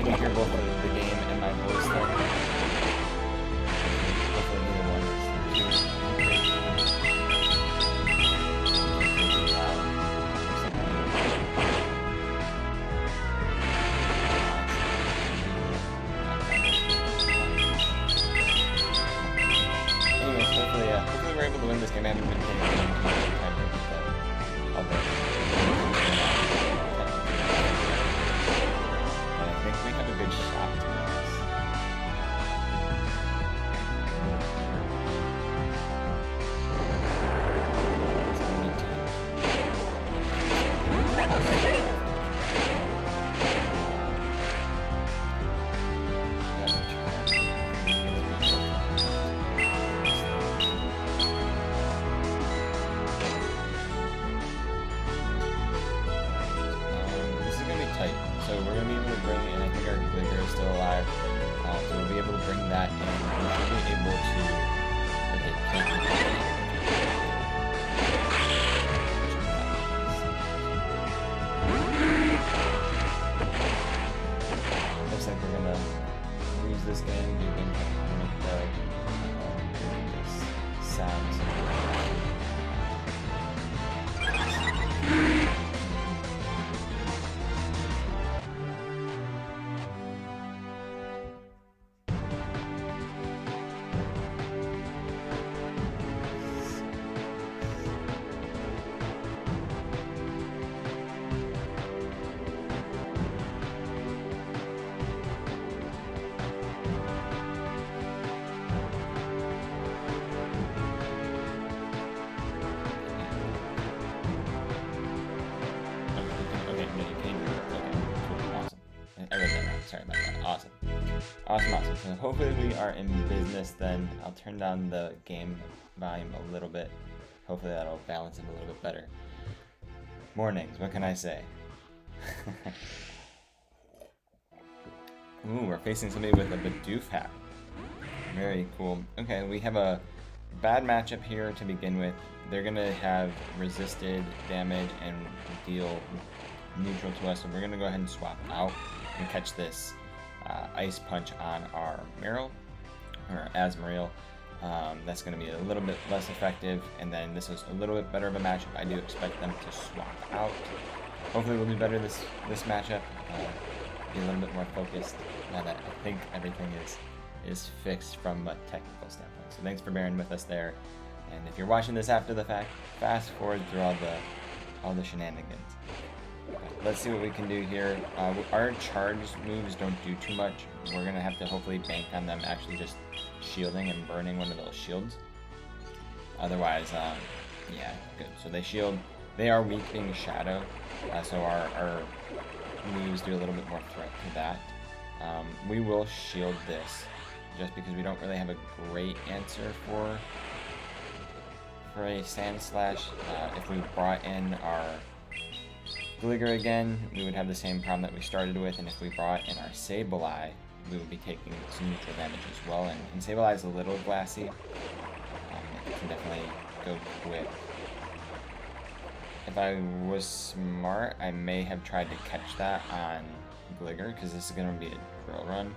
Can you hear both the game and my voice though? Hopefully neither one is too loud. Anyways, hopefully we're able to win this game. I haven't been playing the game too much time to beat all the we have a good shot to win this. This is going to be tight. So we're going to be able to bring in, I think our Glitter is still alive, so we'll be able to bring that in. We should be able to, okay, can't looks like we're going to lose this game. We've been kind of this sounds. Sorry about that. Awesome. So hopefully we are in business then. I'll turn down the game volume a little bit. Hopefully that'll balance it a little bit better. Mornings, what can I say? Ooh, we're facing somebody with a Bidoof hat. Very cool. Okay, we have a bad matchup here to begin with. They're gonna have resisted damage and deal neutral to us, so we're gonna go ahead and swap out and catch this Ice Punch on our Marill, or Azumarill. That's going to be a little bit less effective, and then this is a little bit better of a matchup. I do expect them to swap out. Hopefully we'll do better this matchup, be a little bit more focused now that I think everything is fixed from a technical standpoint. So thanks for bearing with us there, and if you're watching this after the fact, fast forward through all the shenanigans. Let's see what we can do here. Our charge moves don't do too much. We're going to have to hopefully bank on them actually just shielding and burning one of those shields. Otherwise, yeah, good. So they shield. They are weak being Shadow, so our moves do a little bit more threat to that. We will shield this just because we don't really have a great answer for a Sandslash. If we brought in our Gligar again, we would have the same problem that we started with, and if we brought in our Sableye, we would be taking some neutral damage as well. And Sableye is a little glassy. It can definitely go quick. If I was smart, I may have tried to catch that on Gligar, because this is going to be a drill run.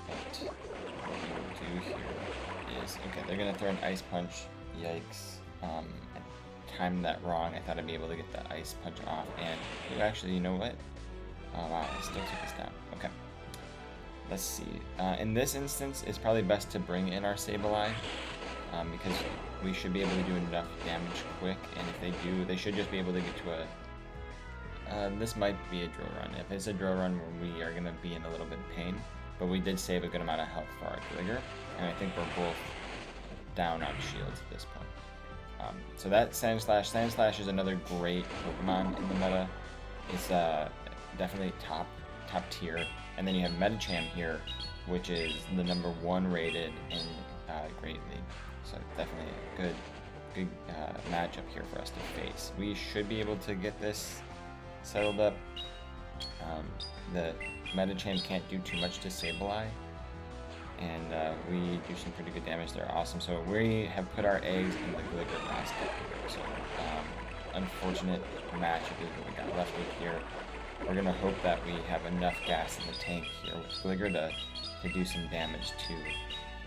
But what we will do here is, okay, they're going to throw an Ice Punch. Yikes. I timed that wrong. I thought I'd be able to get the Ice Punch off, and actually, you know what? Oh wow, I still took us down. Okay. Let's see. In this instance, it's probably best to bring in our Sableye, because we should be able to do enough damage quick, and if they do, they should just be able to get to a... this might be a drill run. If it's a drill run, we are going to be in a little bit of pain, but we did save a good amount of health for our Gligar, and I think we're both down on shields at this point. So that Sandslash. Sandslash is another great Pokemon in the meta. It's definitely top tier. And then you have Medicham here, which is the #1 rated in Great League. So definitely a good matchup here for us to face. We should be able to get this settled up. The Medicham can't do too much to Sableye, and we do some pretty good damage there. Awesome. So we have put our eggs in the Gligar basket. So unfortunate matchup is what we got left with here. We're going to hope that we have enough gas in the tank here with Gligar to do some damage to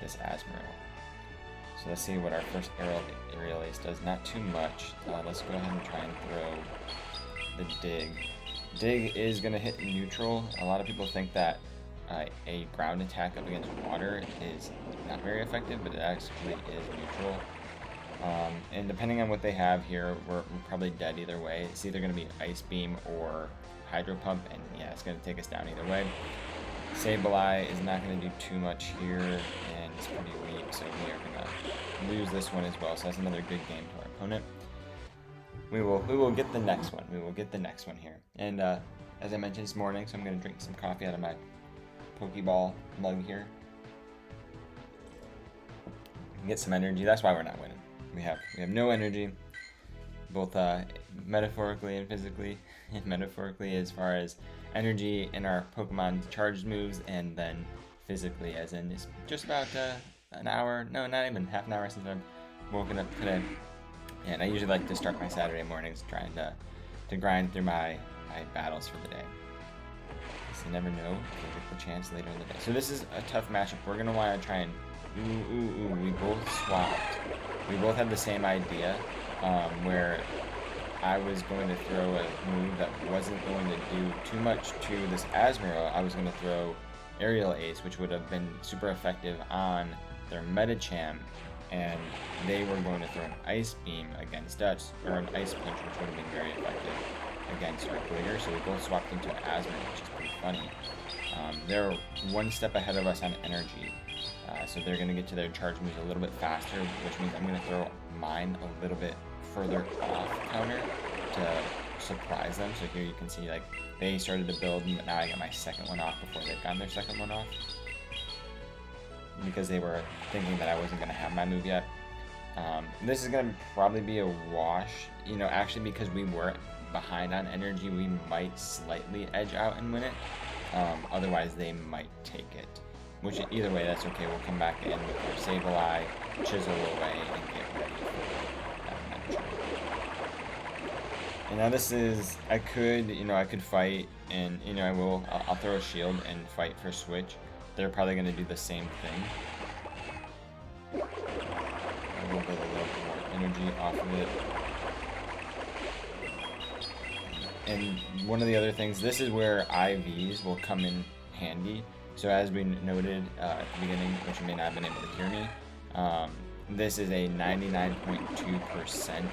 this Azumarill. So let's see what our first Aerial Ace does. Not too much. Let's go ahead and try and throw the Dig. Dig is going to hit neutral. A lot of people think that a ground attack up against water is not very effective, but it actually is neutral. And depending on what they have here, we're probably dead either way. It's either going to be Ice Beam or Hydro Pump, and yeah, it's going to take us down either way. Sableye is not going to do too much here, and it's pretty weak, so we are going to lose this one as well. So that's another good game to our opponent. We will get the next one. We will get the next one here. And as I mentioned this morning, so I'm going to drink some coffee out of my Pokeball mug here. Get some energy. That's why we're not winning. We have no energy, both metaphorically and physically. Metaphorically as far as energy in our Pokemon's charged moves, and then physically as in it's just about an hour, no, not even half an hour since I've woken up today. And I usually like to start my Saturday mornings trying to grind through my battles for the day. So you never know if you'll get the chance later in the day. So this is a tough matchup. We're going to want to try and... Ooh, we both swapped. We both had the same idea, where I was going to throw a move that wasn't going to do too much to this Azumarill. I was going to throw Aerial Ace, which would have been super effective on their Medicham, and they were going to throw an Ice Beam against us, or an Ice Punch, which would have been very effective against our Gligar. So we both swapped into an Azumarill, which is pretty funny. They're one step ahead of us on energy, so they're going to get to their charge moves a little bit faster, which means I'm going to throw mine a little bit further off counter to surprise them. So here you can see, like, they started to build, but now I got my second one off before they've gotten their second one off, because they were thinking that I wasn't going to have my move yet. This is going to probably be a wash, you know, actually, because we were behind on energy, we might slightly edge out and win it. Otherwise, they might take it. Which, either way, that's okay. We'll come back in with our Sableye, chisel away, and get ready for that matchup. And now this is, I could fight, and, I'll throw a shield and fight for switch. They're probably going to do the same thing. I will get a little bit more energy off of it. And one of the other things, this is where IVs will come in handy. So as we noted at the beginning, which you may not have been able to hear me, this is a 99.2%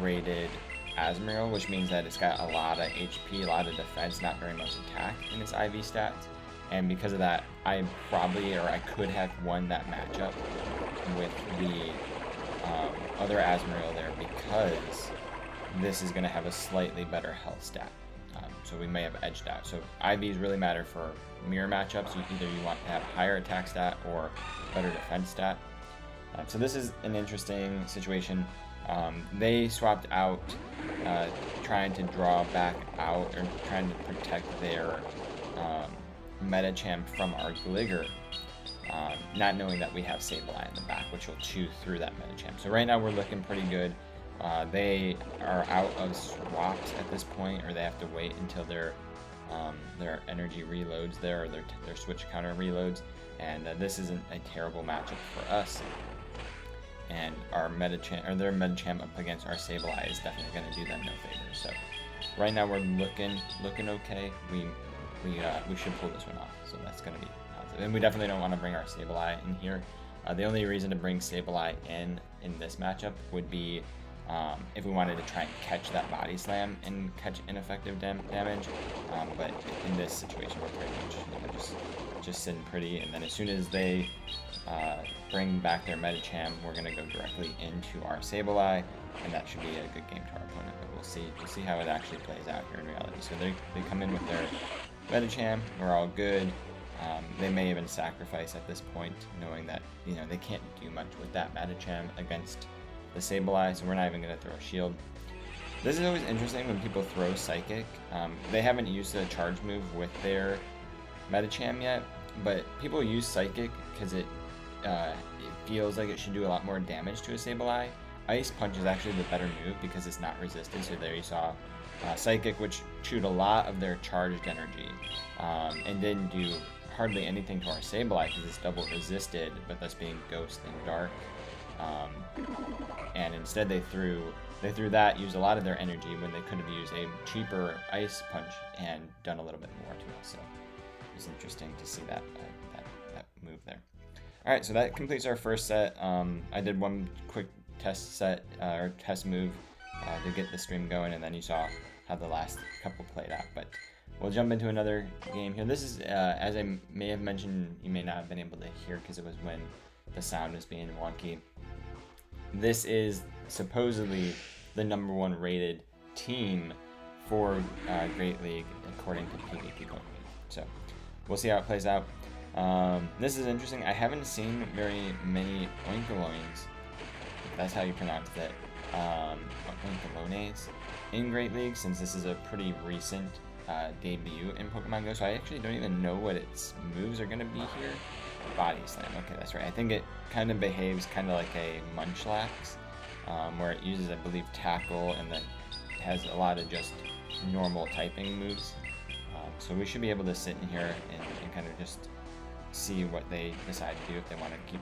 rated Azumarill, which means that it's got a lot of HP, a lot of defense, not very much attack in its IV stats. And because of that, I could have won that matchup with the other Azumarill there, because this is going to have a slightly better health stat. so we may have edged out. So IVs really matter for mirror matchups. Either you want to have higher attack stat or better defense stat. So this is an interesting situation. They swapped out, trying to draw back out, or trying to protect their Medicham from our Gligar, not knowing that we have Sableye in the back, which will chew through that Medicham. So right now we're looking pretty good. They are out of swaps at this point, or they have to wait until their energy reloads there, or their switch counter reloads, and this isn't a terrible matchup for us. And our Medicham, or their Medicham up against our Sableye is definitely going to do them no favors. So right now we're looking okay. We should pull this one off. So that's going to be positive. And we definitely don't want to bring our Sableye in here. The only reason to bring Sableye in this matchup would be if we wanted to try and catch that body slam and catch ineffective damage. But in this situation, we're pretty much just sitting pretty. And then as soon as they bring back their Medicham, we're going to go directly into our Sableye, and that should be a good game to our opponent. But we'll see how it actually plays out here in reality. So they come in with their Medicham, we're all good. They may even sacrifice at this point, knowing that they can't do much with that Medicham against the Sableye, so we're not even going to throw a shield. This is always interesting when people throw Psychic. They haven't used a charge move with their Medicham yet, but people use Psychic because it feels like it should do a lot more damage to a Sableye. Ice Punch is actually the better move because it's not resisted, so there you saw Psychic, which chewed a lot of their charged energy, and didn't do hardly anything to our Sableye because it's double resisted, but that's being Ghost and Dark. And instead they threw that, used a lot of their energy when they could have used a cheaper Ice Punch and done a little bit more to us. So it was interesting to see that move there. Alright, so that completes our first set. I did one quick test set, or test move to get the stream going, and then you saw how the last couple played out. But we'll jump into another game here. This is, as I may have mentioned, you may not have been able to hear because it was when the sound was being wonky. This is supposedly the #1 rated team for Great League according to PvP Point. So we'll see how it plays out. This is interesting. I haven't seen very many Oinkolones, if that's how you pronounce it, Oinkolones in Great League, since this is a pretty recent debut in Pokemon Go. So I actually don't even know what its moves are going to be here. Body Slam, okay, that's right. I think it kind of behaves kind of like a Munchlax, where it uses, I believe, Tackle, and then has a lot of just normal typing moves. So we should be able to sit in here and kind of just see what they decide to do, if they want to keep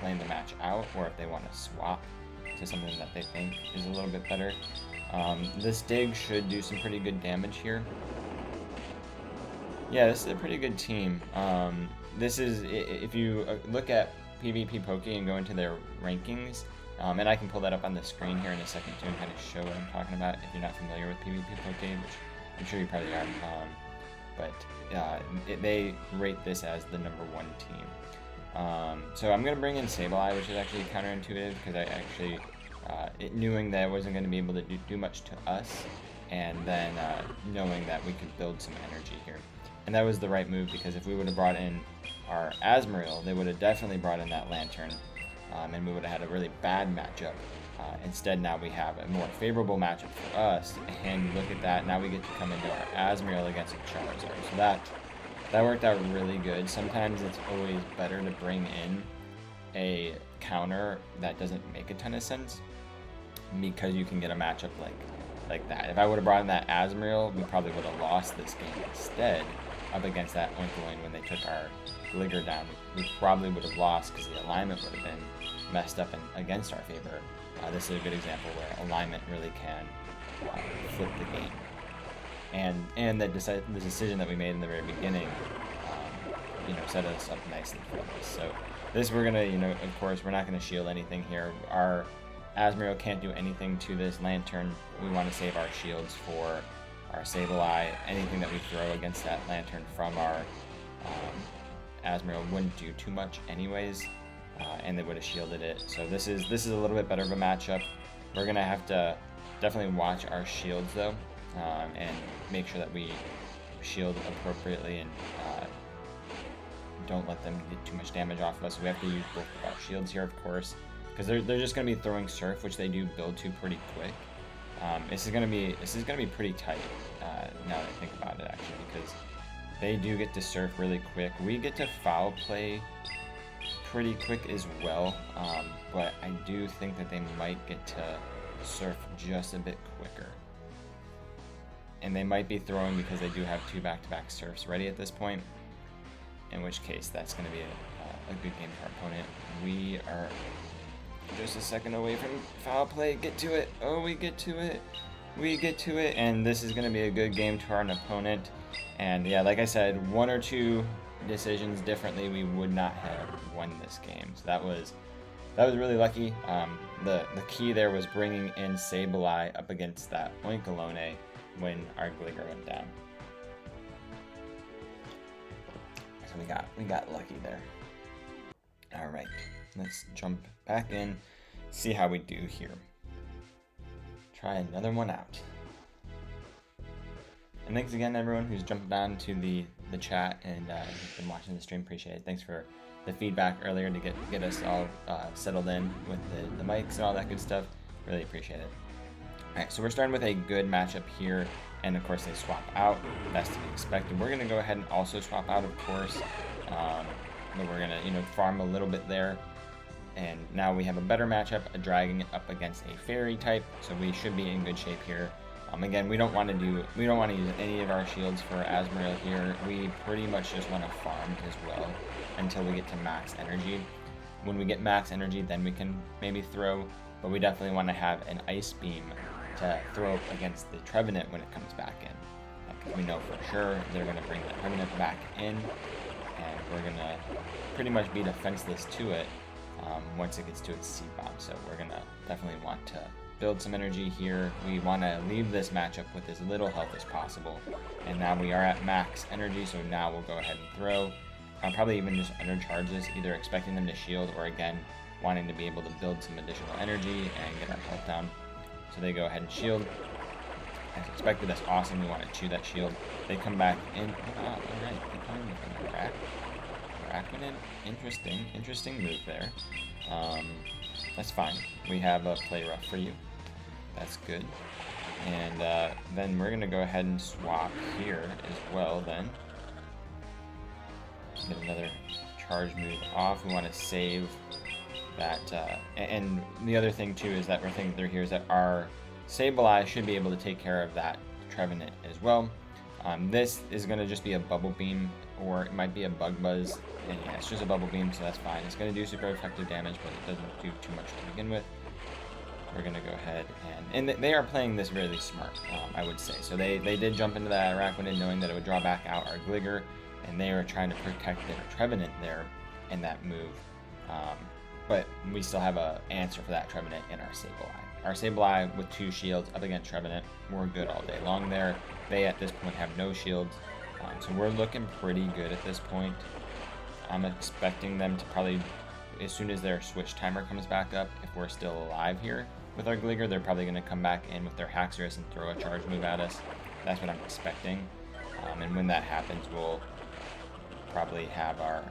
playing the match out, or if they want to swap to something that they think is a little bit better. This Dig should do some pretty good damage here. Yeah, this is a pretty good team. This is, if you look at PvP Poke and go into their rankings, and I can pull that up on the screen here in a second too and kind of show what I'm talking about if you're not familiar with PvP Poke, which I'm sure you probably are. But they rate this as the #1 team. So I'm going to bring in Sableye, which is actually counterintuitive because I actually, knowing that I wasn't going to be able to do much to us, and then knowing that we could build some energy here. And that was the right move, because if we would have brought in our Azumarill, they would have definitely brought in that Lantern, and we would have had a really bad matchup. Instead, now we have a more favorable matchup for us, and look at that, now we get to come into our Azumarill against a Charizard. So that worked out really good. Sometimes it's always better to bring in a counter that doesn't make a ton of sense, because you can get a matchup like that. If I would have brought in that Azumarill, we probably would have lost this game instead. Up against that Oinkologne when they took our Gligar down, we probably would have lost because the alignment would have been messed up and against our favor. This is a good example where alignment really can flip the game. And the decision that we made in the very beginning, set us up nicely for this. So this, we're gonna, of course, we're not gonna shield anything here. Our Azumarill can't do anything to this Lantern. We want to save our shields for our Sableye. Anything that we throw against that Lantern from our Azumarill wouldn't do too much anyways, and they would have shielded it. So this is a little bit better of a matchup. We're gonna have to definitely watch our shields though, and make sure that we shield appropriately and don't let them get too much damage off of us. So we have to use both of our shields here, of course, because they're just going to be throwing Surf, which they do build to pretty quick. This is going to be pretty tight now that I think about it, actually, because they do get to Surf really quick. We get to Foul Play pretty quick as well, but I do think that they might get to Surf just a bit quicker. And they might be throwing because they do have 2 back-to-back Surfs ready at this point, in which case that's going to be a good game for our opponent. We are just a second away from Foul Play. Get to it. Oh, we get to it. We get to it, and this is going to be a good game to our opponent. And yeah, like I said, 1 or 2 decisions differently, we would not have won this game. So that was really lucky. The key there was bringing in Sableye up against that Oinkologne when our Gligar went down. So we got lucky there. All right, let's jump back in, see how we do here. Try another one out. And thanks again, everyone who's jumped on to the chat and been watching the stream. Appreciate it. Thanks for the feedback earlier to get us all settled in with the mics and all that good stuff. Really appreciate it. All right, so we're starting with a good matchup here, and of course they swap out. That's to be expected. We're gonna go ahead and also swap out, of course, but we're gonna farm a little bit there. And now we have a better matchup, a Dragon up against a Fairy type, so we should be in good shape here. Again, we don't want to use any of our shields for Azumarill here. We pretty much just want to farm as well until we get to max energy. When we get max energy, then we can maybe throw, but we definitely want to have an Ice Beam to throw up against the Trevenant when it comes back in. Because we know for sure they're going to bring the Trevenant back in, and we're going to pretty much be defenseless to it once it gets to its C-Bomb. So we're going to definitely want to build some energy here. We want to leave this matchup with as little health as possible. And now we are at max energy, so now we'll go ahead and throw. I'll probably even just undercharge this, either expecting them to shield or again, wanting to be able to build some additional energy and get our health down. So they go ahead and shield. As expected, that's awesome. We want to chew that shield. They come back in. Oh, all right, they come in with an Araquanid. Interesting move there. That's fine. We have a play rough for you. That's good. And then we're going to go ahead and swap here as well then. Get another charge move off. We want to save that. And the other thing too is that we're thinking through here is that our Sableye should be able to take care of that Trevenant as well. This is going to just be a Bubble Beam, or it might be a Bug Buzz. And yeah, it's just a Bubble Beam, so that's fine. It's going to do super effective damage, but it doesn't do too much to begin with. We're going to go ahead and they are playing this really smart, I would say. So they did jump into that Araquanid knowing that it would draw back out our Gligar, and they are trying to protect their Trevenant there in that move. But we still have an answer for that Trevenant in our Sableye. Our Sableye with 2 shields up against Trevenant, we're good all day long there. They at this point have no shields, so we're looking pretty good at this point. I'm expecting them to probably, as soon as their switch timer comes back up, if we're still alive here with our Gligar, they're probably going to come back in with their Haxorus and throw a charge move at us. That's what I'm expecting. And when that happens, we'll probably have our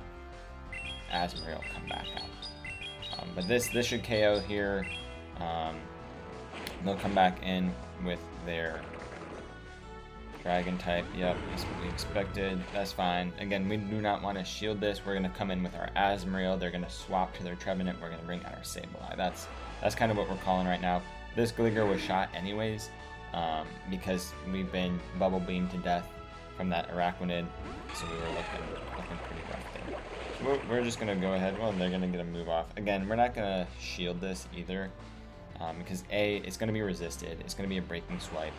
Azumarill come back out. But this should KO here. They'll come back in with their Dragon type. Yep, that's what we expected. That's fine. Again, we do not want to shield this. We're going to come in with our Azumarill. They're going to swap to their Trevenant. We're going to bring out our Sableye. That's kind of what we're calling right now. This Gligar was shot anyways because we've been Bubble Beamed to death from that Araquanid. So we were looking pretty rough there. So we're just going to go ahead. Well, they're going to get a move off. Again, we're not going to shield this either because A, it's going to be resisted. It's going to be a breaking swipe.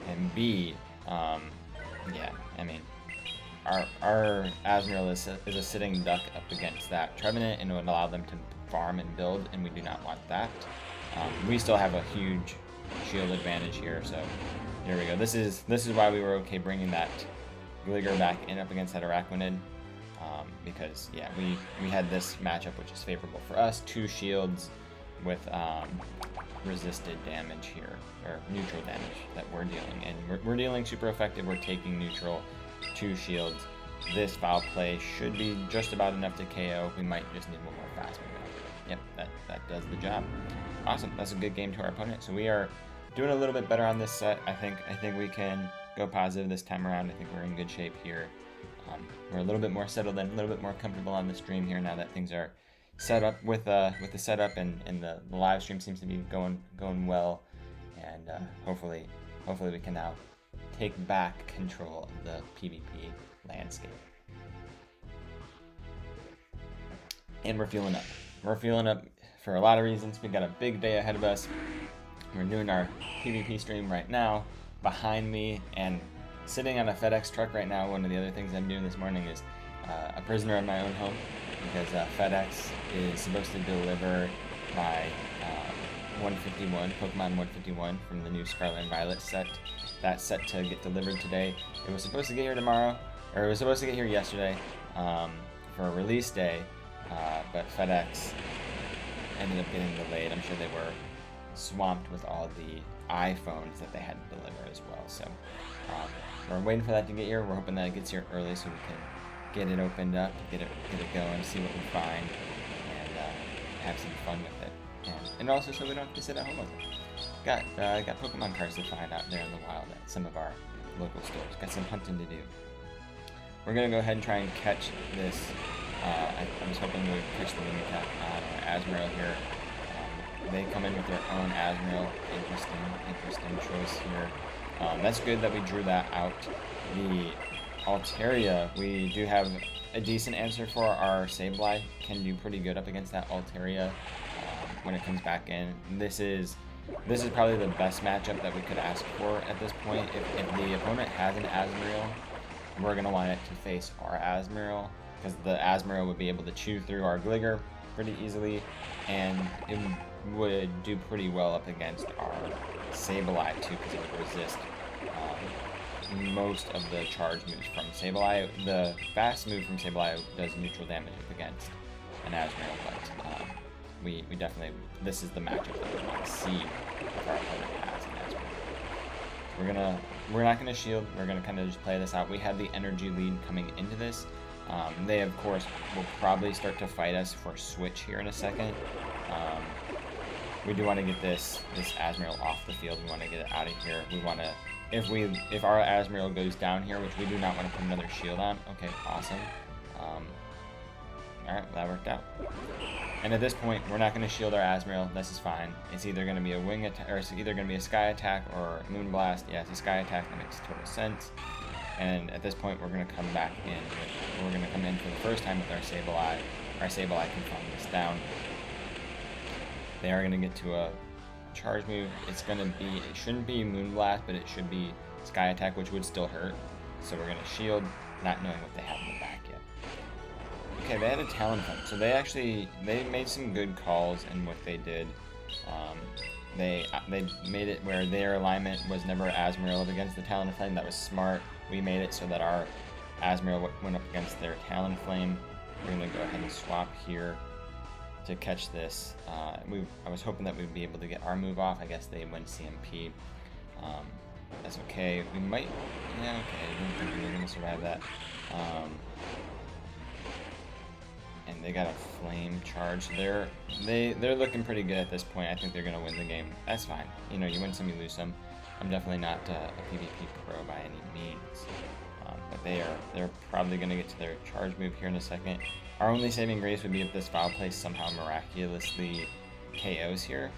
And B, yeah, I mean, our Azumarill is a sitting duck up against that Trevenant, and it would allow them to farm and build, and we do not want that. We still have a huge shield advantage here, so here we go. This is why we were okay bringing that Gligar back in up against that Araquanid, because yeah, we had this matchup which is favorable for us. 2 shields with resisted damage here, or neutral damage that we're dealing. And we're dealing super effective. We're taking neutral, 2 shields. This foul play should be just about enough to KO. We might just need one more fast move. Yep, that does the job. Awesome. That's a good game to our opponent. So we are doing a little bit better on this set. I think we can go positive this time around. I think we're in good shape here. We're a little bit more settled in, a little bit more comfortable on the stream here now that things are set up with the setup, and the live stream seems to be going well, and hopefully we can now take back control of the PvP landscape. And we're feeling up. We're feeling up for a lot of reasons. We got a big day ahead of us. We're doing our PvP stream right now. Behind me and sitting on a FedEx truck right now, one of the other things I'm doing this morning is a prisoner in my own home, because FedEx is supposed to deliver my 151, Pokemon 151 from the new Scarlet and Violet set. That's set to get delivered today. It was supposed to get here tomorrow, or it was supposed to get here yesterday for a release day, but FedEx ended up getting delayed. I'm sure they were swamped with all the iPhones that they had to deliver as well. So we're waiting for that to get here. We're hoping that it gets here early so we can get it opened up, get it going, see what we find, and have some fun with it. And also so we don't have to sit at home with it. Got Pokemon cards to find out there in the wild at some of our local stores. Got some hunting to do. We're gonna go ahead and try and catch this. I was hoping we would catch the wing attack on Azumarill here. They come in with their own Azumarill. Interesting choice here. That's good that we drew that out. The Altaria, we do have a decent answer for. Our Sableye can do pretty good up against that Altaria when it comes back in. This is probably the best matchup that we could ask for at this point. If the opponent has an Azumarill, we're going to want it to face our Azumarill, because the Azumarill would be able to chew through our Gligar pretty easily, and it would do pretty well up against our Sableye too, because it would resist most of the charge moves from Sableye. The fast move from Sableye does neutral damage up against an Azumarill, but we definitely, this is the matchup that we want to see if our opponent has an Azumarill. We're not gonna shield. We're gonna kind of just play this out. We had the energy lead coming into this. They of course will probably start to fight us for switch here in a second. We do want to get this Azumarill off the field. We want to get it out of here. We want to, if our Azumarill goes down here, which we do not want to put another shield on. Okay, awesome. All right, that worked out. And at this point, we're not going to shield our Azumarill. This is fine. It's either going to be a wing attack, or it's either going to be a sky attack or Moonblast. Yeah, it's a sky attack. That makes total sense. And at this point, we're going to come back in. We're going to come in for the first time with our Sableye. Our Sableye can calm this down. They are going to get to a charge move. It's going to be, it shouldn't be Moonblast, but it should be Sky Attack, which would still hurt. So we're going to shield, not knowing what they have in the back yet. Okay, they had a Talonflame. So they made some good calls in what they did. They made it where their alignment was never Azumarill up against the Talonflame. That was smart. We made it so that our Azumarill went up against their Talonflame. We're going to go ahead and swap here to catch this. I was hoping that we'd be able to get our move off. I guess they went CMP. That's okay. We might, yeah, okay. I didn't think we were going to survive that. And they got a flame charge. They're looking pretty good at this point. I think they're going to win the game. That's fine. You know, you win some, you lose some. I'm definitely not a PvP pro by any means. But they're probably going to get to their charge move here in a second. Our only saving grace would be if this foul play somehow miraculously KOs here.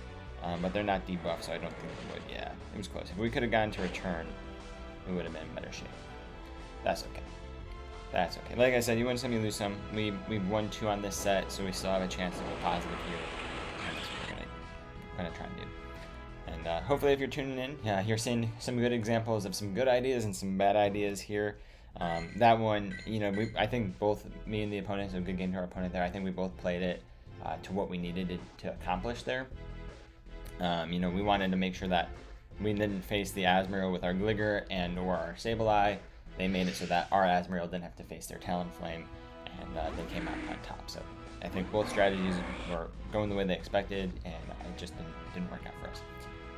But they're not debuffed, so I don't think it would. Yeah, it was close. If we could have gotten to return, we would have been in better shape. That's okay. That's okay. Like I said, you win some, you lose some. We've won 2 on this set, so we still have a chance to go positive here. And that's what we're gonna try and do. And hopefully if you're tuning in, you're seeing some good examples of some good ideas and some bad ideas here. That one, you know, I think both me and the opponent, so a good game to our opponent there. I think we both played it to what we needed to accomplish there. You know, we wanted to make sure that we didn't face the Azumarill with our Gligar and or our Sableye. They made it so that our Azumarill didn't have to face their Talonflame, and they came out on top. So I think both strategies were going the way they expected, and it just didn't work out for us.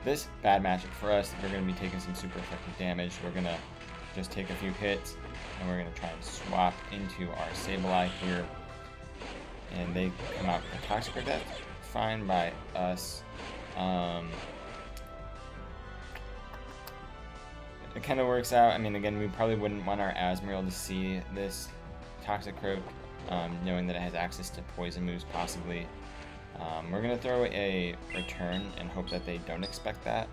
This bad matchup for us, we're going to be taking some super effective damage. We're going to just take a few hits, and we're going to try and swap into our Sableye here. And they come out with a Toxic Protect. Fine by us. It kind of works out. I mean, again, we probably wouldn't want our Azumarill to see this Toxicroak, knowing that it has access to poison moves possibly. We're going to throw a return and hope that they don't expect that,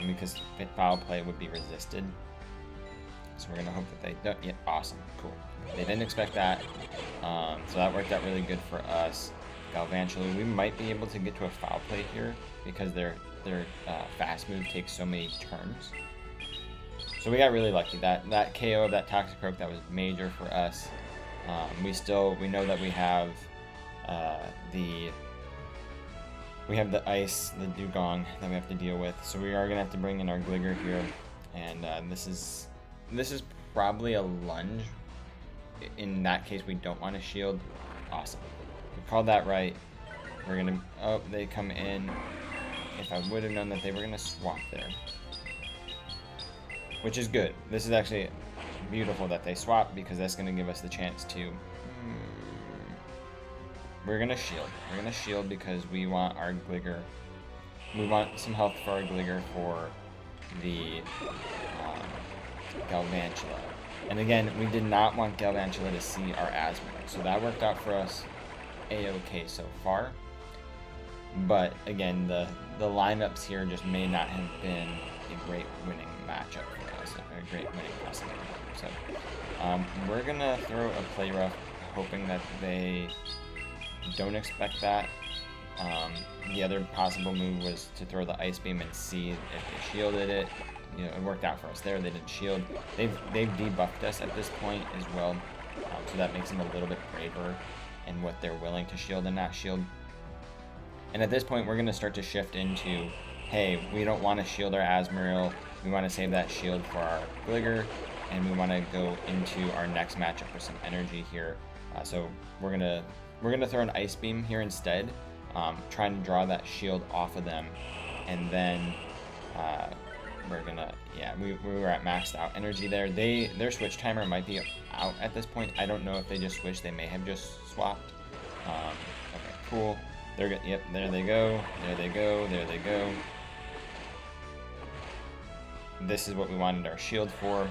because Foul Play would be resisted. So we're going to hope that they don't. Yeah, awesome, cool. They didn't expect that, so that worked out really good for us. Galvantula, we might be able to get to a Foul Play here because their fast move takes so many turns. So we got really lucky. That KO of that Toxicroak, that was major for us. We know that we have the ice, the Dugong that we have to deal with. So we are gonna have to bring in our Gligar here, and this is probably a lunge. In that case, we don't want to shield. Awesome. We called that right. We're gonna. Oh, they come in. If I would have known that they were gonna swap there, which is good. This is actually beautiful that they swap, because that's gonna give us the chance to. We're gonna shield. We're gonna shield because we want our Gligar. We want some health for our Gligar for the Galvantula. And again, we did not want Galvantula to see our Azumarill, so that worked out for us a-okay so far. But again, the lineups here just may not have been a great winning matchup for us, a great winning precedent. So we're gonna throw a Play Rough, hoping that they don't expect that. The other possible move was to throw the Ice Beam and see if they shielded it. You know, it worked out for us there. They didn't shield. They've debuffed us at this point as well, so that makes them a little bit braver in what they're willing to shield and not shield. And at this point, we're going to start to shift into, hey, we don't want to shield our Azumarill. We want to save that shield for our Gligar, and we want to go into our next matchup with some energy here. So we're gonna throw an Ice Beam here instead, trying to draw that shield off of them, and then we're gonna, yeah, we were at maxed out energy there. Their switch timer might be out at this point. I don't know if they just switched. They may have just swapped. Okay, cool. They're good. Yep, there they go. There they go. There they go. This is what we wanted our shield for.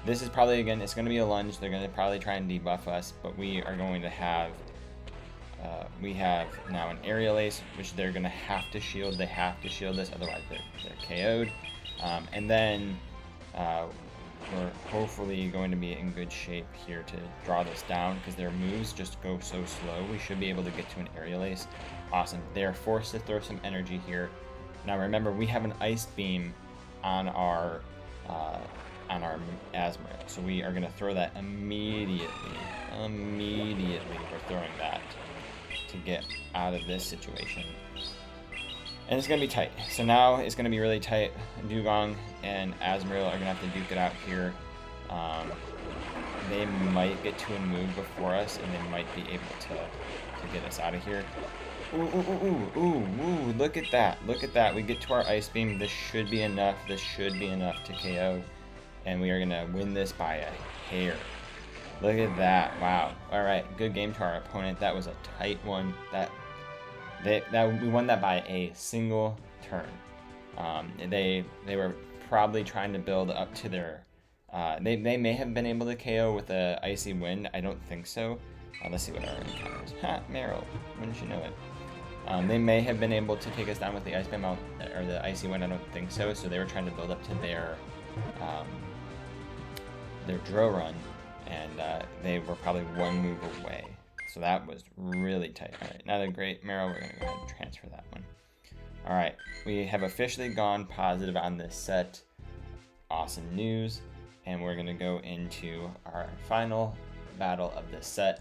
This is probably, again, it's going to be a lunge. They're going to probably try and debuff us, but we are going to have, we have now an Aerial Ace, which they're going to have to shield. They have to shield this, otherwise they're KO'd. And then we're hopefully going to be in good shape here to draw this down, because their moves just go so slow. We should be able to get to an Aerial Ace. Awesome. They are forced to throw some energy here. Now remember, we have an Ice Beam on our Azumarill, so we are going to throw that immediately. Immediately we're throwing that to get out of this situation. And it's going to be tight. So now it's going to be really tight. Dugong and Azumarill are going to have to duke it out here. They might get to a move before us, and they might be able to get us out of here. Ooh, look at that. Look at that. We get to our Ice Beam. This should be enough. This should be enough to KO. And we are going to win this by a hair. Look at that. Wow. All right. Good game to our opponent. That was a tight one. We won that by a single turn. They were probably trying to build up to their... They may have been able to KO with a Icy Wind. I don't think so. Let's see what our encounter is. Ha! Marill. Wouldn't you know it? They may have been able to take us down with the Ice Beam or the Icy Wind. I don't think so. So they were trying to build up to their Drill Run, and they were probably one move away. So that was really tight. All right, not a great Marill. We're going to go ahead and transfer that one. All right, we have officially gone positive on this set. Awesome news. And we're going to go into our final battle of this set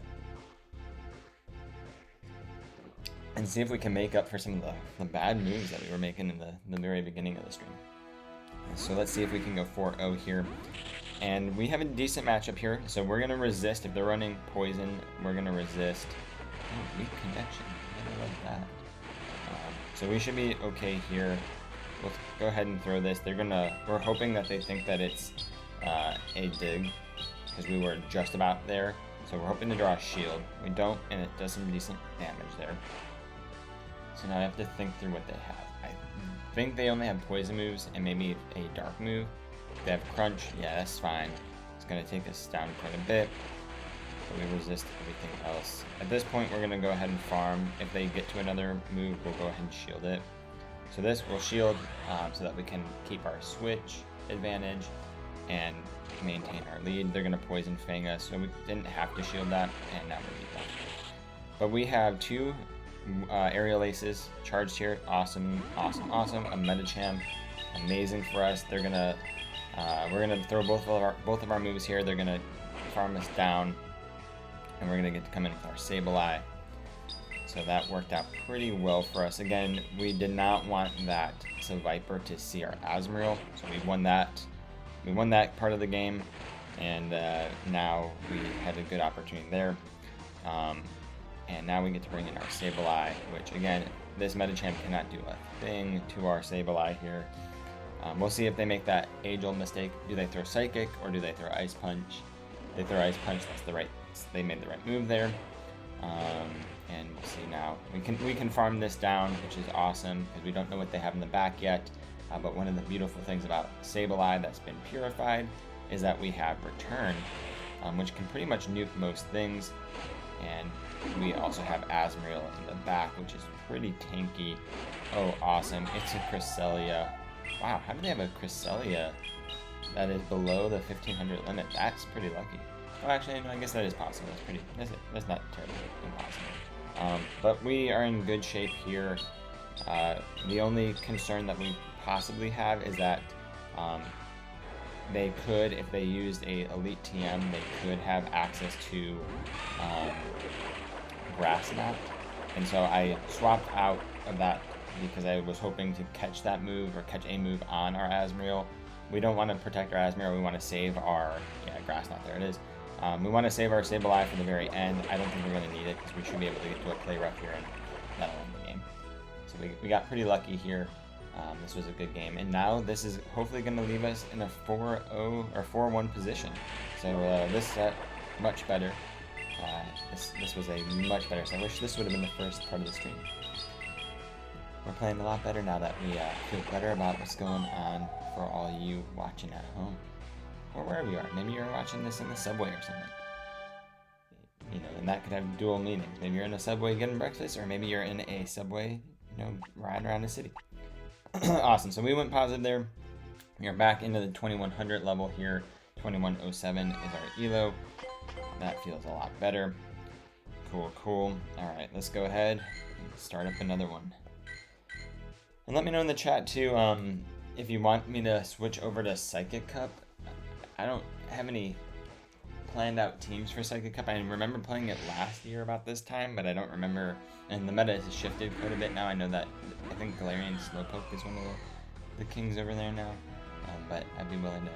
and see if we can make up for some of the bad moves that we were making in the very beginning of the stream. So let's see if we can go 4-0 here. And we have a decent matchup here, so we're going to resist. If they're running poison, we're going to resist Oh, weak connection. I love that. So we should be okay here. We'll go ahead and throw this. We're hoping that they think that it's a dig, because we were just about there. So we're hoping to draw a shield. We don't, and it does some decent damage there. So now I have to think through what they have. I think they only have poison moves and maybe a dark move. If they have crunch, yeah, that's fine. It's going to take us down quite a bit, but we resist everything else. At this point, we're going to go ahead and farm. If they get to another move, we'll go ahead and shield it. So this will shield so that we can keep our switch advantage and maintain our lead. They're going to poison Fang us, so we didn't have to shield that, and now we're beat that. But we have two aerial aces charged here. Awesome, awesome, awesome. A Medicham, amazing for us. They're gonna we're gonna throw both of our moves here. They're gonna farm us down, and we're gonna get to come in with our Sableye. So that worked out pretty well for us. Again, we did not want that Seviper to see our Azumarill, so we won that. We won that part of the game, and now we had a good opportunity there. And now we get to bring in our Sableye, which again, this Medicham cannot do a thing to our Sableye here. We'll see if they make that age-old mistake. Do they throw Psychic or do they throw Ice Punch? They throw Ice Punch. They made the right move there. And we'll see now. We can farm this down, which is awesome because we don't know what they have in the back yet. But one of the beautiful things about Sableye that's been purified is that we have Return, which can pretty much nuke most things. And we also have Azumarill in the back, which is pretty tanky. Oh, awesome. It's a Cresselia. Wow, how do they have a Cresselia that is below the 1500 limit? That's pretty lucky. Oh, actually, no, I guess that is possible. That's not terribly impossible. But we are in good shape here. The only concern that we possibly have is that they could, if they used a Elite TM, they could have access to Grass Knot, and so I swapped out of that because I was hoping to catch that move or catch a move on our Azumarill. We don't want to protect our Azumarill, we want to save our, Grass Knot, there it is. We want to save our Sableye for the very end. I don't think we're going to need it because we should be able to get to a play rough here and that'll end the game. So we got pretty lucky here. This was a good game, and now this is hopefully going to leave us in a 4-0 or 4-1 position. So this set, much better. This was a much better set. I wish this would have been the first part of the stream. We're playing a lot better now that we feel better about what's going on for all you watching at home. Or wherever you are. Maybe you're watching this in the subway or something. And that could have dual meanings. Maybe you're in a subway getting breakfast, or maybe you're in a subway, riding around the city. Awesome, so we went positive there. We are back into the 2100 level here. 2107 is our elo. That feels a lot better. Cool. Alright, let's go ahead and start up another one. And let me know in the chat too, if you want me to switch over to Psychic Cup. I don't have any planned out teams for Psychic Cup. I remember playing it last year about this time, but I don't remember. And the meta has shifted quite a bit now. I know that I think Galarian Slowpoke is one of the kings over there now. But I'd be willing to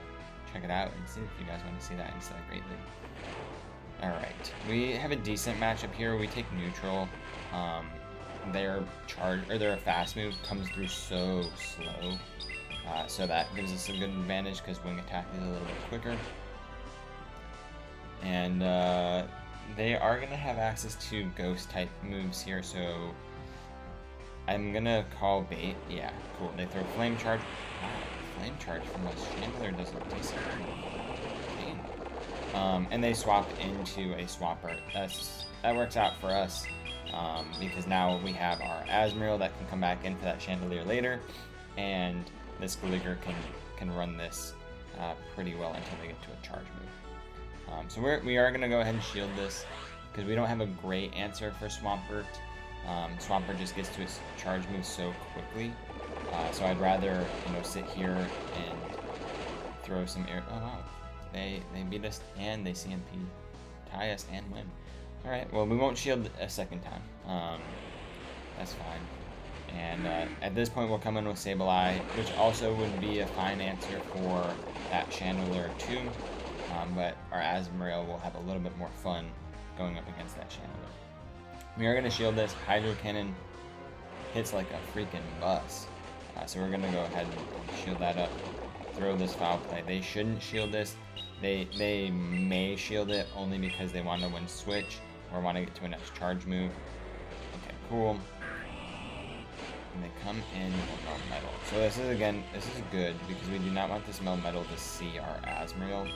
check it out and see if you guys want to see that instead of Great League. Alright, we have a decent matchup here. We take neutral. Their fast move comes through so slow. So that gives us a good advantage because wing attack is a little bit quicker. And they are going to have access to ghost type moves here, so I'm going to call bait. Yeah, cool. They throw Flame Charge. Wow, Flame Charge from a Chandler does a decent pain. And they swap into a Swampert. That works out for us because now we have our Azumarill that can come back in for that Chandelier later, and this Gligar can run this pretty well until they get to a charge move. So we are going to go ahead and shield this because we don't have a great answer for Swampert. Swampert just gets to its charge move so quickly. So I'd rather sit here and throw some air. Oh wow, they beat us and they CMP, tie us and win. All right, well we won't shield a second time. That's fine. And at this point we'll come in with Sableye, which also would be a fine answer for that Chandelier too. But our Azumarill will have a little bit more fun going up against that Chandelier. We are going to shield this. Hydro Cannon hits like a freaking bus. So we're going to go ahead and shield that up. Throw this foul play. They shouldn't shield this. They may shield it only because they want to win switch or want to get to a next charge move. Okay, cool. And they come in with Melmetal. So this is good because we do not want this Melmetal to see our Azumarill.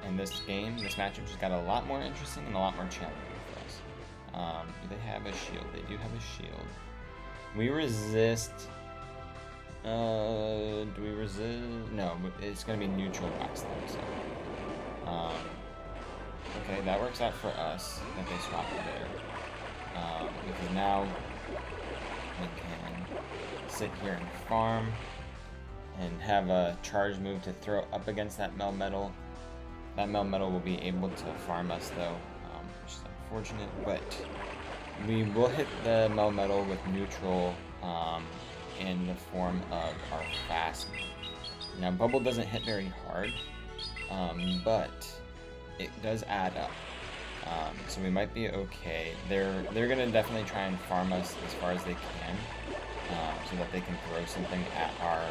And this matchup just got a lot more interesting and a lot more challenging for us. Do they have a shield? They do have a shield. We resist. Do we resist? No, it's gonna be neutral backslap. So, okay, that works out for us that they swap it there. Because now we can sit here and farm and have a charge move to throw up against that Melmetal. That Melmetal will be able to farm us though, which is unfortunate, but we will hit the Melmetal with neutral in the form of our fast move. Now Bubble doesn't hit very hard, but it does add up. So we might be okay. They're gonna definitely try and farm us as far as they can, so that they can throw something at our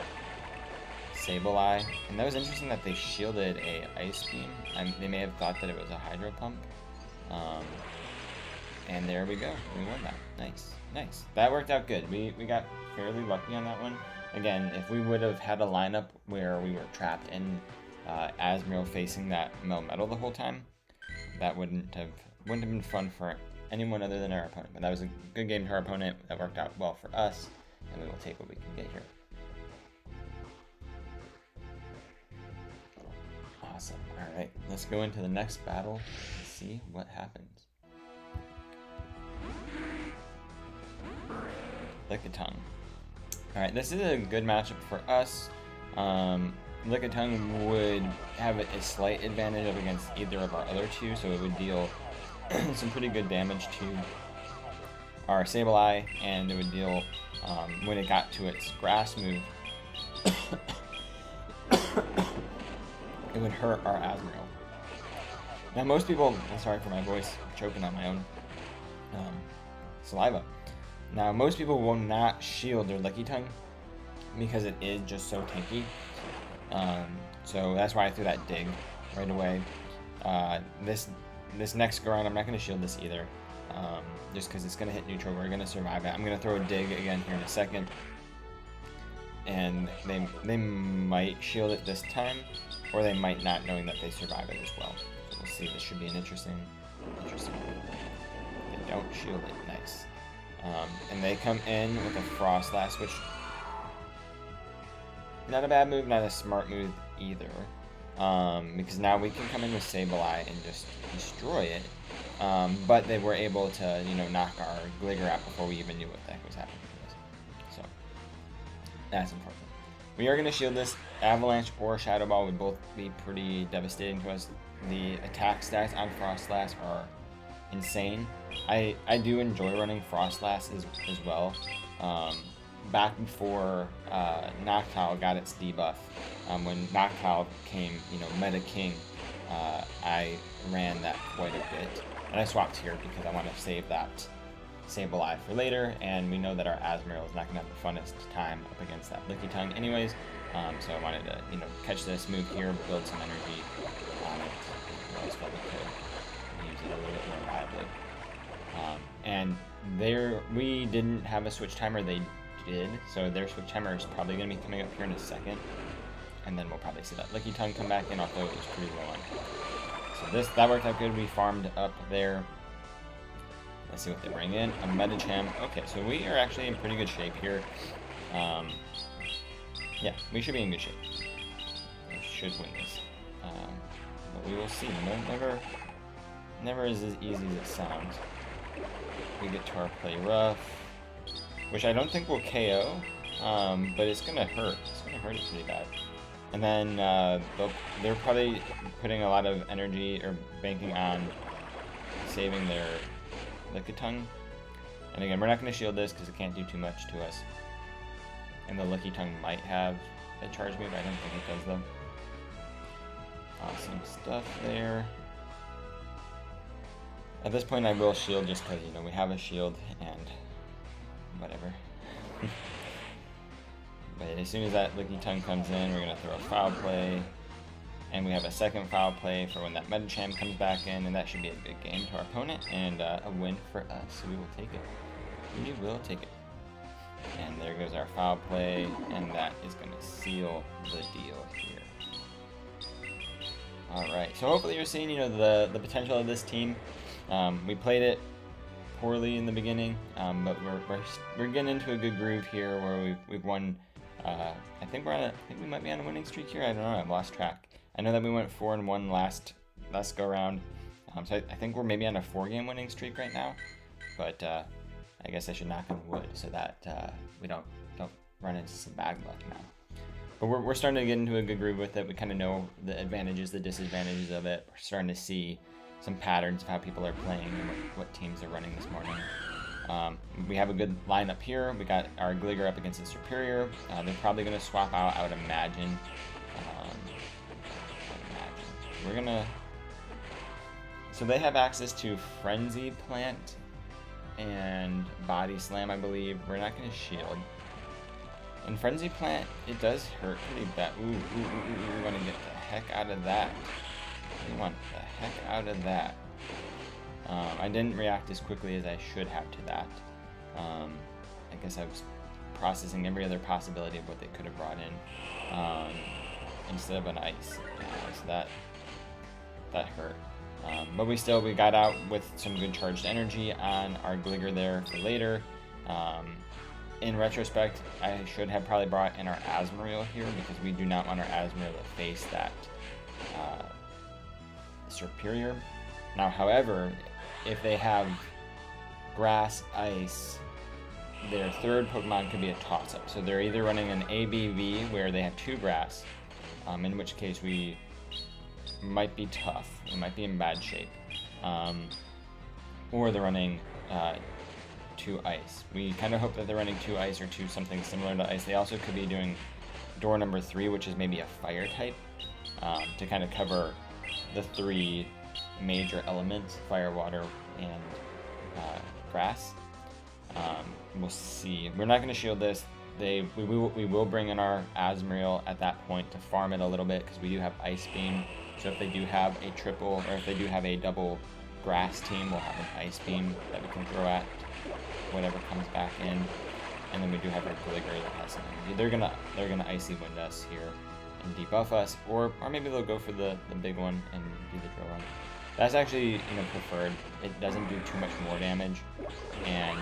Sableye. And that was interesting that they shielded a Ice Beam. They may have thought that it was a Hydro Pump. And there we go. We won that. Nice. Nice. That worked out good. We got fairly lucky on that one. Again, if we would have had a lineup where we were trapped in Azumarill facing that Melmetal the whole time, that wouldn't have been fun for anyone other than our opponent. But that was a good game to our opponent. That worked out well for us, and we will take what we can get here. Awesome. Alright, let's go into the next battle and see what happens. Lickitung. Alright, this is a good matchup for us. Lickitung would have a slight advantage up against either of our other two, so it would deal some pretty good damage to our Sableye, and it would deal, when it got to its grass move, it would hurt our Azumarill. Now most people, I'm sorry for my voice, I'm choking on my own saliva. Now most people will not shield their Lickitung because it is just so tanky. So that's why I threw that dig right away. This next go around, I'm not going to shield this either, just because it's going to hit neutral. We're going to survive it. I'm going to throw a dig again here in a second, and they might shield it this time, or they might not, knowing that they survive it as well. So we'll see. This should be an interesting one. They don't shield it. Nice. And they come in with a Froslass, which not a bad move, not a smart move either. Because now we can come in with Sableye and just destroy it. But they were able to, knock our Gligar out before we even knew what the heck was happening to us. So that's important. We are going to shield this. Avalanche or Shadow Ball would both be pretty devastating to us. The attack stats on Froslass are insane. I do enjoy running Froslass as well. Back before Noctowl got its debuff, when Noctowl became, Meta King, I ran that quite a bit. And I swapped here because I want to save that Sableye for later, and we know that our Azumarill is not going to have the funnest time up against that Lickitung anyways, so I wanted to, catch this move here, build some energy on it, as well we could use it a little bit more reliably. And we didn't have a switch timer, they did, so their switch timer is probably going to be coming up here in a second, and then we'll probably see that Lickitung come back in, although it was pretty low on. So that worked out good. We farmed up there. Let's see what they bring in. A Medicham. Okay, so we are actually in pretty good shape here. Yeah, we should be in good shape. We should win this. But we will see. Never is as easy as it sounds. We get to our Play Rough, which I don't think will KO, but it's gonna hurt. It's gonna hurt it pretty bad. And then they're probably putting a lot of energy or banking on saving their Lickitung. And again, we're not gonna shield this because it can't do too much to us. And the Lickitung might have a charge move. I don't think it does though. Awesome stuff there. At this point, I will shield just because, you know, we have a shield and whatever. But as soon as that Lickitung comes in, we're going to throw a foul play. And we have a second foul play for when that Medicham comes back in, and that should be a good game to our opponent and a win for us. We will take it. We will take it. And there goes our foul play, and that is going to seal the deal here. Alright, so hopefully you're seeing, you know, the potential of this team. We played it poorly in the beginning, but we're getting into a good groove here where we've won. I think we might be on a winning streak here. I don't know. I've lost track. I know that we went 4-1 last go round, so I think we're maybe on a 4-game winning streak right now. But I guess I should knock on wood so that we don't run into some bad luck now. But we're starting to get into a good groove with it. We kind of know the advantages, the disadvantages of it. We're starting to see some patterns of how people are playing and what teams are running this morning. We have a good lineup here. We got our Gligar up against the Superior. They're probably going to swap out, I would imagine. We're going to... So they have access to Frenzy Plant and Body Slam, I believe. We're not going to shield. And Frenzy Plant, it does hurt pretty bad. Ooh, we want to get the heck out of that. We want the heck out of that. I didn't react as quickly as I should have to that. I guess I was processing every other possibility of what they could have brought in instead of an ice. So that hurt. But we got out with some good charged energy on our Gligar there for later. In retrospect, I should have probably brought in our Asmodee here because we do not want our Asmodee to face that Superior. Now, however, if they have Grass, Ice, their third Pokemon could be a toss-up. So they're either running an ABV where they have 2 Grass, in which case we might be tough. We might be in bad shape. Or they're running 2 Ice. We kind of hope that they're running 2 Ice or 2 something similar to Ice. They also could be doing door number 3, which is maybe a Fire type, to kind of cover the 3 major elements, Fire, Water, and Grass. We'll see. We're not going to shield this. We will bring in our Asmodee at that point to farm it a little bit because we do have Ice Beam. So if they do have a triple, or if they do have a double Grass team, we'll have an Ice Beam that we can throw at whatever comes back in. And then we do have our Gligar that has some energy. They're gonna Icy Wind us here and debuff us, or maybe they'll go for the big one and do the drill run. That's actually, you know, preferred. It doesn't do too much more damage, and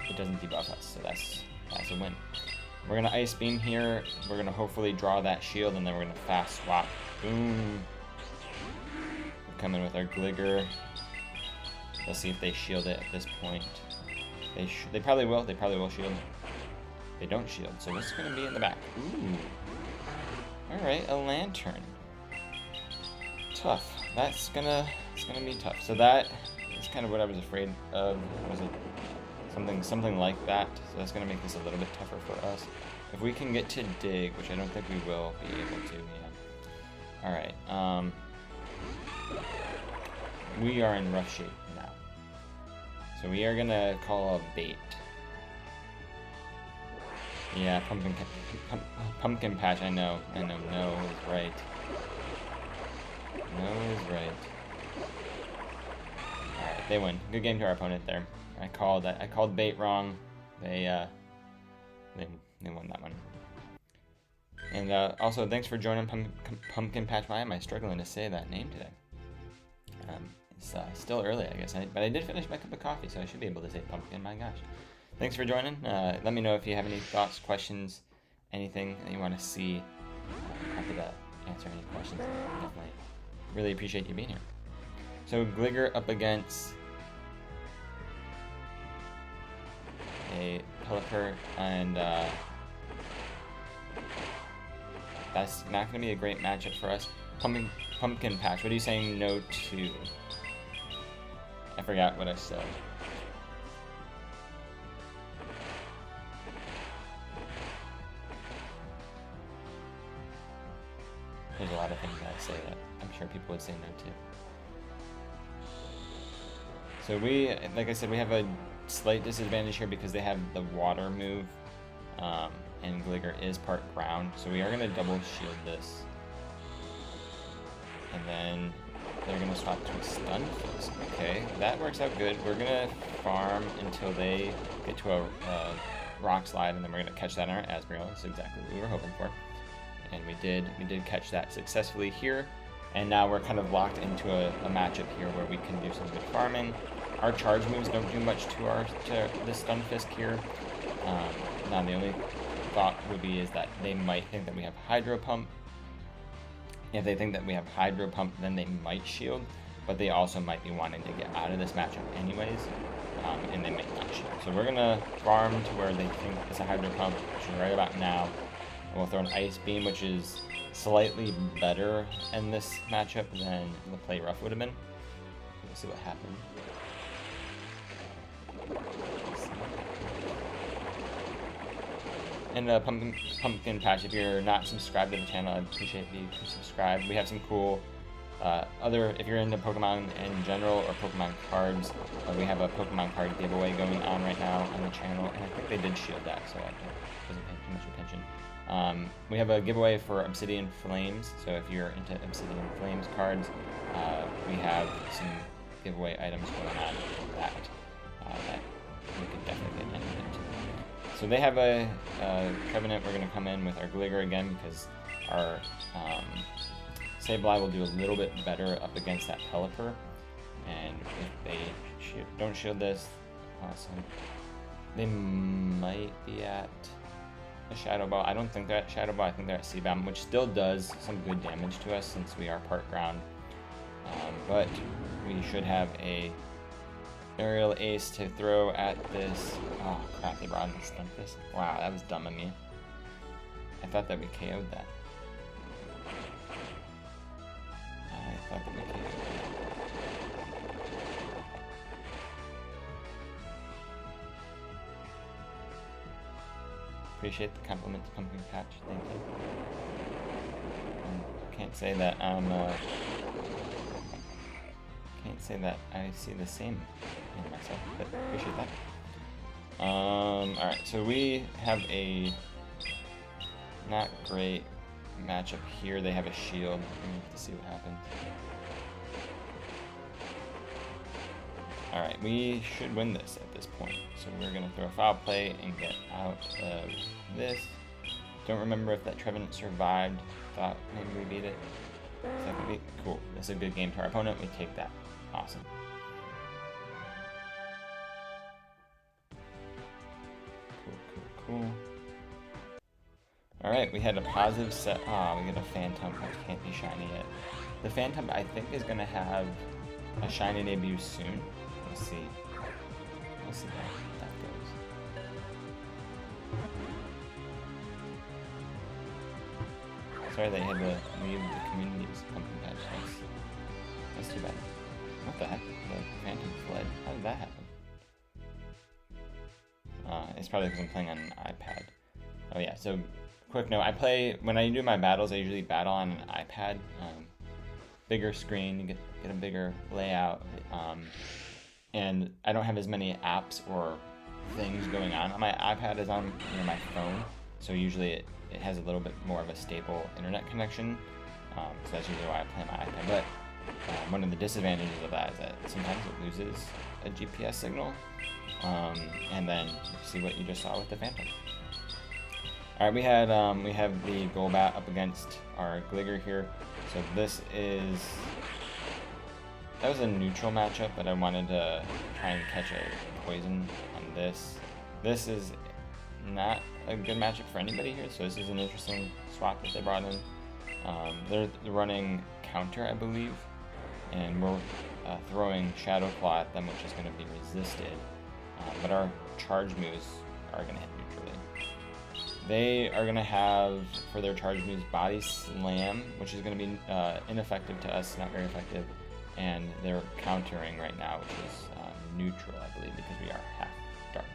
it doesn't debuff us, so that's a win. We're gonna Ice Beam here. We're gonna hopefully draw that shield, and then we're gonna fast swap. Boom. We'll come in with our Gligar. Let's see if they shield it at this point. They probably will. They probably will shield. They don't shield, so what's gonna be in the back? Ooh. All right, a Lantern. Tough. It's gonna be tough. So that is kind of what I was afraid of. Was it something like that? So that's gonna make this a little bit tougher for us. If we can get to Dig, which I don't think we will be able to. Yeah. All right. We are in rough shape now. So we are gonna call a bait. Yeah, pumpkin patch. I know. No is right. No is right. Alright, they win. Good game to our opponent there. I called bait wrong. They won that one. And also, thanks for joining Pumpkin Patch. Why am I struggling to say that name today? It's still early, I guess. But I did finish my cup of coffee, so I should be able to say pumpkin. My gosh. Thanks for joining. Let me know if you have any thoughts, questions, anything that you want to see. Happy to answer any questions. Definitely. Really appreciate you being here. So Gligar up against a Pelipper, and that's not going to be a great matchup for us. Pumpkin Patch, what are you saying no to? I forgot what I said. There's a lot of things that I say that I'm sure people would say no to. So we, like I said, we have a slight disadvantage here because they have the water move, and Gligar is part ground. So we are going to double shield this. And then they're going to swap to a Stunfisk. Okay, that works out good. We're going to farm until they get to a Rock Slide, and then we're going to catch that in our Asriel. That's exactly what we were hoping for. And we did catch that successfully here. And now we're kind of locked into a matchup here where we can do some good farming. Our charge moves don't do much to the Stunfisk here. Now the only thought would be is that they might think that we have Hydro Pump. If they think that we have Hydro Pump, then they might shield, but they also might be wanting to get out of this matchup anyways, and they might not shield. So we're gonna farm to where they think it's a Hydro Pump, which is right about now. And we'll throw an Ice Beam, which is slightly better in this matchup than the Play Rough would have been. We'll see what happens. And Pumpkin Patch, if you're not subscribed to the channel, I'd appreciate you to subscribe. We have some cool if you're into Pokemon in general or Pokemon cards, we have a Pokemon card giveaway going on right now on the channel, and I think they did shield that, so I wasn't paying too much attention. We have a giveaway for Obsidian Flames, so if you're into Obsidian Flames cards, we have some giveaway items going on that we could definitely get entered into. So they have a Trevenant. We're going to come in with our Gligar again because our Sableye will do a little bit better up against that Pelipper. And if they don't shield this, awesome. They might be at a Shadow Ball. I don't think they're at Shadow Ball. I think they're at Seabound, which still does some good damage to us since we are part ground. But we should have a Aerial Ace to throw at this. Oh crap, they brought in the Stunfisk. Wow, that was dumb of me. I thought that we KO'd that. Appreciate the compliment to Pumpkin Patch, thank you. Can't say that I'm can't say that I see the same in myself, but appreciate that. Alright, so we have a not great matchup here. They have a shield. We have to see what happens. Alright, we should win this at this point. So we're going to throw a Foul Play and get out of this. Don't remember if that Trevenant survived. Thought maybe we beat it. So that could be cool. This is a good game to our opponent. We take that. Awesome. Cool. Alright, we had a positive set. We get a Phantom, which can't be shiny yet. The Phantom, I think, is going to have a shiny debut soon. We'll see. We'll see how that goes. Sorry they had to leave the community's Pumpkin Patch. That's too bad. What the heck? The Phantom fled. How did that happen? It's probably because I'm playing on an iPad. Oh yeah, so quick note, when I do my battles, I usually battle on an iPad. Bigger screen, you get a bigger layout, and I don't have as many apps or things going on. My iPad is on my phone, so usually it has a little bit more of a stable internet connection, so that's usually why I play on my iPad. But one of the disadvantages of that is that sometimes it loses a GPS signal, and then you see what you just saw with the Phantom. Alright, we have the Golbat up against our Gligar here. So that was a neutral matchup, but I wanted to try and catch a poison on this. This is not a good matchup for anybody here, so this is an interesting swap that they brought in. They're running counter, I believe, and we're throwing Shadow Claw at them, which is going to be resisted, but our charge moves are going to hit neutrally. They are going to have, for their charge moves, Body Slam, which is going to be ineffective to us, not very effective, and they're countering right now, which is neutral, I believe, because we are half dark.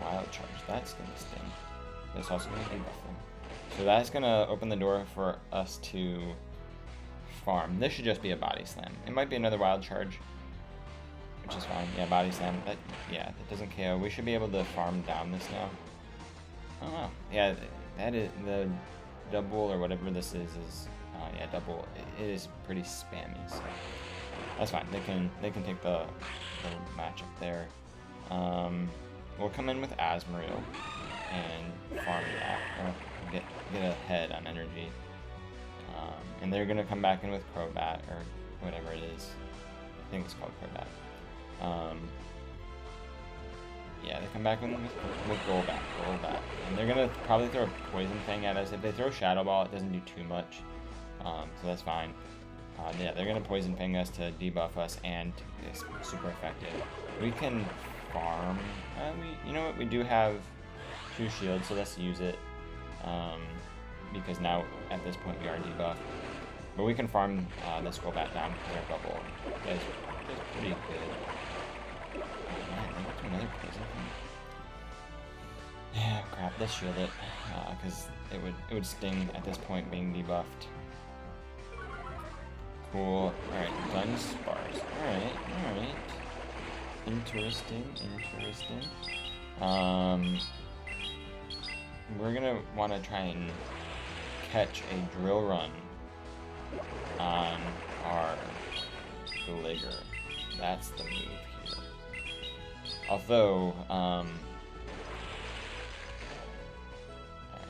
Wild Charge, that's going to sting. That's also going to debuff them. So that's going to open the door for us to farm. This should just be a body slam. It might be another wild charge, which is fine. Yeah, body slam. That doesn't KO. We should be able to farm down this now. Oh wow. Yeah, that is the double or whatever this is yeah, double. It is pretty spammy, so that's fine. They can take the matchup there. We'll come in with Asmodee and farm that, or get ahead on energy. And they're gonna come back in with Crobat or whatever it is. I think it's called Crobat. Yeah, they come back with Golbat, and they're gonna probably throw a Poison Fang at us. If they throw Shadow Ball, it doesn't do too much, so that's fine. Yeah, they're gonna Poison Fang us to debuff us, and it's super effective. We can farm. You know what? We do have 2 shields, so let's use it. Because now at this point we are debuffed, but we can farm this Golbat down because our bubble is pretty good. Oh, man, they got to another Poison Fang. Yeah, crap. Let's shield it because it would sting at this point being debuffed. Cool. Alright, Dunsparce. Alright. Interesting. We're gonna want to try and catch a Drill Run on our Gligar. That's the move here. Although, alright,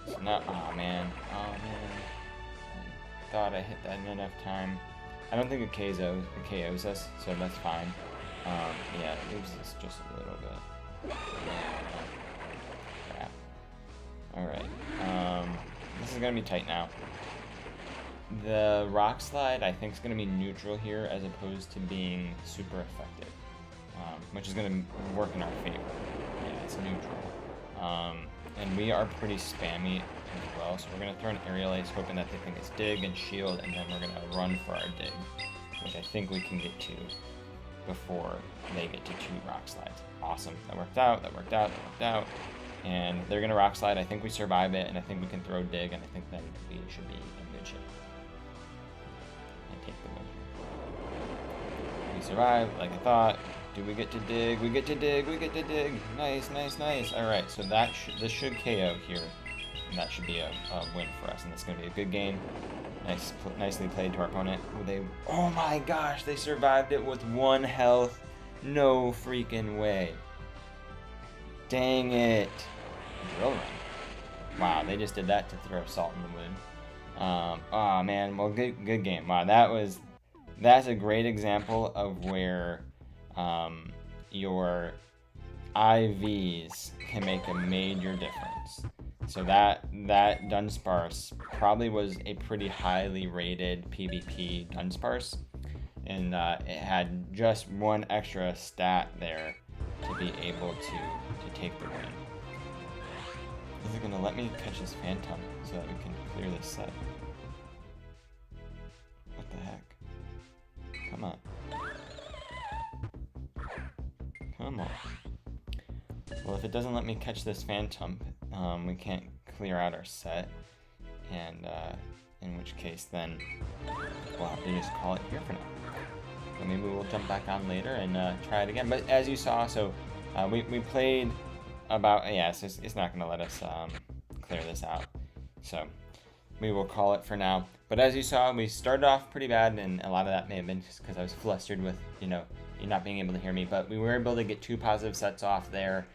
so now, oh man. I thought I hit that in enough time. I don't think it KOs us, so that's fine. Yeah, it moves us just a little bit. Crap. Alright, this is gonna be tight now. The Rock Slide, I think, is gonna be neutral here as opposed to being super effective, which is gonna work in our favor. Yeah, it's neutral. And we are pretty spammy as well, so we're gonna throw an Aerial Ace, hoping that they think it's Dig and Shield, and then we're gonna run for our Dig, which I think we can get to before they get to 2 Rock Slides. Awesome, that worked out. And they're gonna Rock Slide. I think we survive it, and I think we can throw Dig, and I think then we should be in good shape and take the win. We survive, like I thought. Do we get to Dig? We get to Dig. Nice. Alright, so this should KO here, and that should be a win for us, and it's gonna be a good game. Nicely played to our opponent. Oh my gosh, they survived it with 1 health. No freaking way. Dang it. Drill Run. Wow, they just did that to throw salt in the wound. Oh man, well, good game. Wow, that's a great example of where your IVs can make a major difference. So that Dunsparce probably was a pretty highly rated PvP Dunsparce, and it had just 1 extra stat there to be able to take the win. Is it gonna let me catch this Phantom so that we can clear this set? What the heck? Come on. Well, if it doesn't let me catch this Phantom, we can't clear out our set, and in which case then we'll have to just call it here for now. So maybe we'll jump back on later and try it again. But as you saw, so we played about, so it's not going to let us clear this out. So we will call it for now. But as you saw, we started off pretty bad, and a lot of that may have been just because I was flustered with, you not being able to hear me. But we were able to get 2 positive sets off there.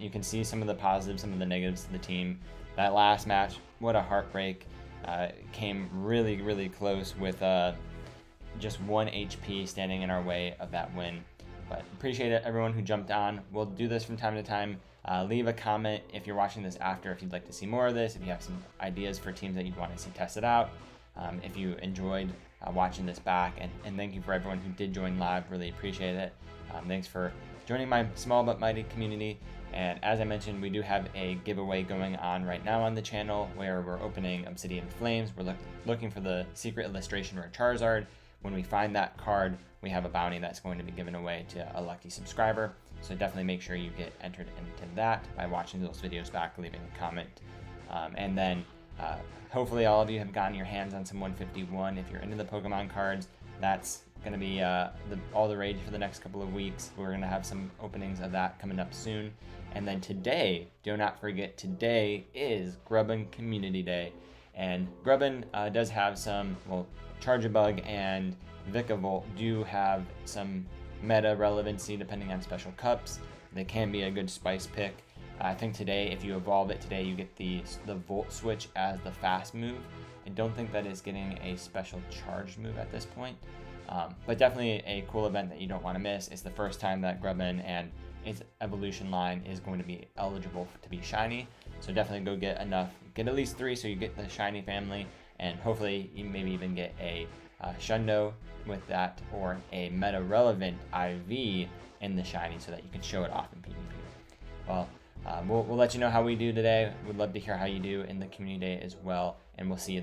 You can see some of the positives, some of the negatives to the team. That last match, what a heartbreak. Came really, really close with just 1 HP standing in our way of that win. But appreciate it, everyone who jumped on. We'll do this from time to time. Leave a comment if you're watching this after, if you'd like to see more of this, if you have some ideas for teams that you'd want to see tested out. If you enjoyed watching this back, and thank you for everyone who did join live, really appreciate it. Thanks for joining my small but mighty community. And as I mentioned, we do have a giveaway going on right now on the channel where we're opening Obsidian Flames. We're looking for the secret illustration or Charizard. When we find that card, we have a bounty that's going to be given away to a lucky subscriber. So definitely make sure you get entered into that by watching those videos back, leaving a comment. And then Hopefully all of you have gotten your hands on some 151. If you're into the Pokemon cards, that's going to be all the rage for the next couple of weeks. We're going to have some openings of that coming up soon. And then today, do not forget, today is Grubbin Community Day. And Grubbin does have some, well, Charjabug and Vikavolt do have some meta relevancy depending on special cups. They can be a good spice pick. I think today, if you evolve it today, you get the Volt Switch as the fast move. I don't think that is getting a special charged move at this point. But definitely a cool event that you don't want to miss. It's the first time that Grubbin and its evolution line is going to be eligible to be shiny. So definitely go get at least 3 so you get the shiny family. And hopefully you maybe even get a Shundo with that, or a meta relevant IV in the shiny so that you can show it off in PvP. Well, we'll let you know how we do today. We'd love to hear how you do in the community day as well, and we'll see you in the